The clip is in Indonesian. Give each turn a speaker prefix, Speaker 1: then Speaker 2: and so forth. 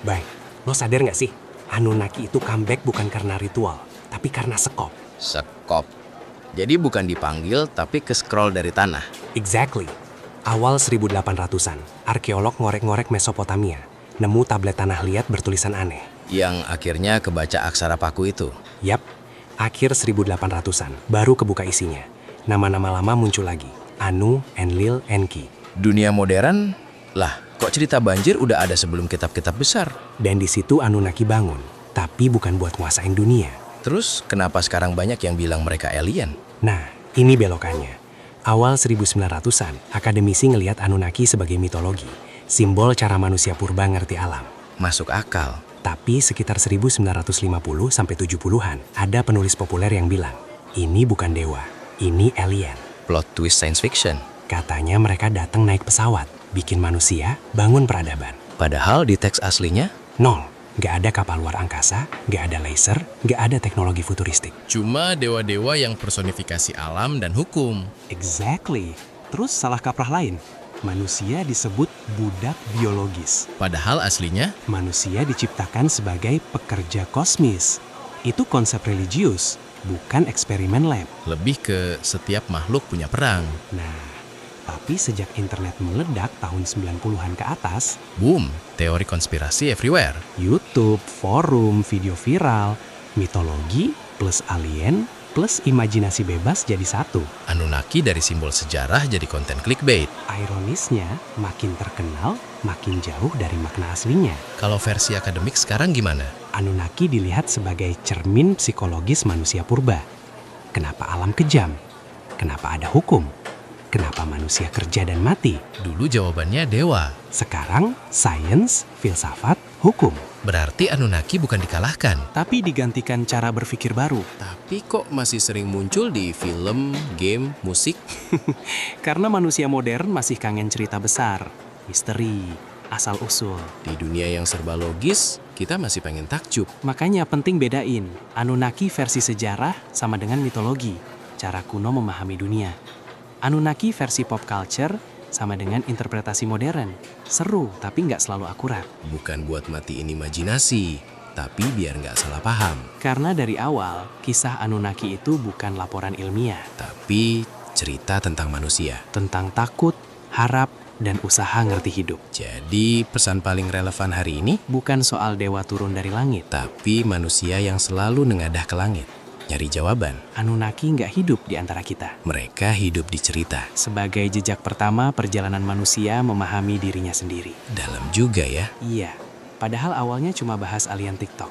Speaker 1: Bang, lo sadar nggak sih? Anunnaki itu comeback bukan karena ritual, tapi karena sekop.
Speaker 2: Sekop. Jadi bukan dipanggil, tapi ke-scroll dari tanah.
Speaker 1: Exactly. Awal 1800-an, arkeolog ngorek-ngorek Mesopotamia, nemu tablet tanah liat bertulisan aneh.
Speaker 2: Yang akhirnya kebaca aksara paku itu.
Speaker 1: Yap, akhir 1800-an, baru kebuka isinya. Nama-nama lama muncul lagi. Anu, Enlil, Enki.
Speaker 2: Dunia modern, lah kok cerita banjir udah ada sebelum kitab-kitab besar?
Speaker 1: Dan di situ Anunnaki bangun, tapi bukan buat nguasain dunia.
Speaker 2: Terus kenapa sekarang banyak yang bilang mereka alien?
Speaker 1: Nah, ini belokannya. Awal 1900-an, akademisi ngelihat Anunnaki sebagai mitologi, simbol cara manusia purba ngerti alam.
Speaker 2: Masuk akal.
Speaker 1: Tapi sekitar 1950-70-an, ada penulis populer yang bilang, ini bukan dewa, ini alien.
Speaker 2: Plot twist science fiction.
Speaker 1: Katanya mereka datang naik pesawat, bikin manusia, bangun peradaban.
Speaker 2: Padahal di teks aslinya,
Speaker 1: Nol. Nggak ada kapal luar angkasa, nggak ada laser, nggak ada teknologi futuristik.
Speaker 3: Cuma dewa-dewa yang personifikasi alam dan hukum.
Speaker 1: Exactly. Terus salah kaprah lain. Manusia disebut budak biologis.
Speaker 3: Padahal aslinya,
Speaker 1: Manusia diciptakan sebagai pekerja kosmis. Itu konsep religius, bukan eksperimen lab.
Speaker 3: lebih ke setiap makhluk punya perang.
Speaker 1: Nah, tapi sejak internet meledak tahun 90-an ke atas,
Speaker 3: Boom, teori konspirasi everywhere.
Speaker 1: YouTube, forum, video viral, mitologi plus alien plus imajinasi bebas jadi satu.
Speaker 3: Anunnaki dari simbol sejarah jadi konten clickbait.
Speaker 1: Ironisnya, makin terkenal, makin jauh dari makna aslinya.
Speaker 3: Kalau versi akademik sekarang gimana?
Speaker 1: Anunnaki dilihat sebagai cermin psikologis manusia purba. Kenapa alam kejam? Kenapa ada hukum? Kenapa manusia kerja dan mati?
Speaker 3: Dulu jawabannya dewa.
Speaker 1: Sekarang, sains, filsafat, hukum.
Speaker 3: Berarti Anunnaki bukan dikalahkan.
Speaker 1: Tapi digantikan cara berpikir baru.
Speaker 2: tapi kok masih sering muncul di film, game, musik?
Speaker 1: Karena manusia modern masih kangen cerita besar, misteri, asal-usul.
Speaker 2: Di dunia yang serba logis, kita masih pengen takjub.
Speaker 1: Makanya penting bedain, Anunnaki versi sejarah sama dengan mitologi, cara kuno memahami dunia. Anunnaki versi pop culture sama dengan interpretasi modern. Seru, tapi nggak selalu akurat.
Speaker 2: Bukan buat matiin imajinasi, tapi biar nggak salah paham.
Speaker 1: Karena dari awal, kisah Anunnaki itu bukan laporan ilmiah.
Speaker 2: Tapi cerita tentang manusia.
Speaker 1: Tentang takut, harap, dan usaha ngerti hidup.
Speaker 2: Jadi pesan paling relevan hari ini,
Speaker 1: Bukan soal dewa turun dari langit.
Speaker 2: tapi manusia yang selalu nengadah ke langit. Nyari jawaban.
Speaker 1: Anunnaki nggak hidup di antara kita.
Speaker 2: Mereka hidup di cerita.
Speaker 1: Sebagai jejak pertama perjalanan manusia memahami dirinya sendiri.
Speaker 2: Dalam juga ya.
Speaker 1: Iya, padahal awalnya cuma bahas alien TikTok.